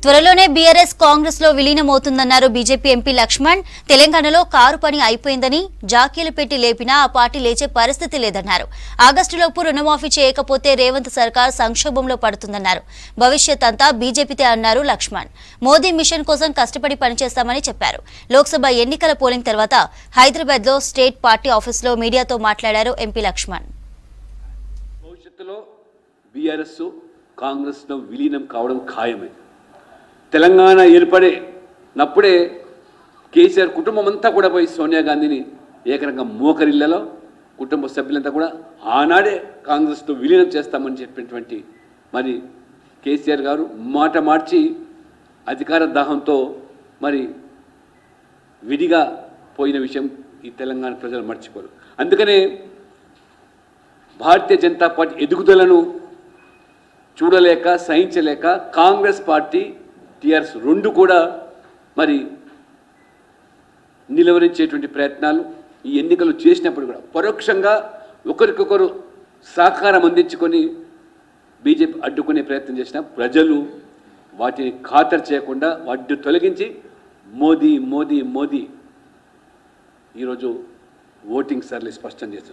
త్వరలోనే బీఆర్ఎస్ కాంగ్రెస్ లో విలీనమవుతుందన్నారు BJP MP Laxman. తెలంగాణలో కారు పని అయిపోయిందని జాకీలు పెట్టి లేపినా ఆ పార్టీ లేచే పరిస్థితి లేదన్నారు. ఆగస్టులోపు రుణమాఫీ చేయకపోతే రేవంత్ సర్కార్ సంక్షోభంలో పడుతుందన్నారు. భవిష్యత్ అంతా బీజేపీతే అన్నారు లక్ష్మణ్. మోదీ మిషన్ కోసం కష్టపడి పనిచేస్తామని చెప్పారు. లోక్సభ ఎన్నికల పోలింగ్ తర్వాత హైదరాబాద్ లో స్టేట్ పార్టీ ఆఫీసులో మీడియాతో మాట్లాడారు ఎంపీ లక్ష్మణ్. భవిష్యత్తులో బీఆర్ఎస్ కాంగ్రెస్ లో విలీనం కావడం ఖాయమే. తెలంగాణ ఏర్పడినప్పుడే కేసీఆర్ కుటుంబం అంతా కూడా పోయి సోనియా గాంధీని ఏకరంగా మోకరిళ్లలో కుటుంబ సభ్యులంతా కూడా ఆనాడే కాంగ్రెస్తో విలీనం చేస్తామని చెప్పినటువంటి మరి కేసీఆర్ గారు మాట మార్చి అధికార దాహంతో మరి విడిగా పోయిన విషయం ఈ తెలంగాణ ప్రజలు మర్చిపోరు. అందుకనే భారతీయ జనతా పార్టీ ఎదుగుదలను చూడలేక సహించలేక కాంగ్రెస్ పార్టీ టీఆర్ఎస్ రెండు కూడా మరి నిలువరించేటువంటి ప్రయత్నాలు ఈ ఎన్నికలు చేసినప్పుడు కూడా పరోక్షంగా ఒకరికొకరు సహకారం అందించుకొని బీజేపీ అడ్డుకునే ప్రయత్నం చేసిన ప్రజలు వాటిని ఖాతరు చేయకుండా వాటిని తొలగించి మోదీ మోదీ మోదీ ఈరోజు ఓటింగ్ సర్లే స్పష్టం చేస్తుంది.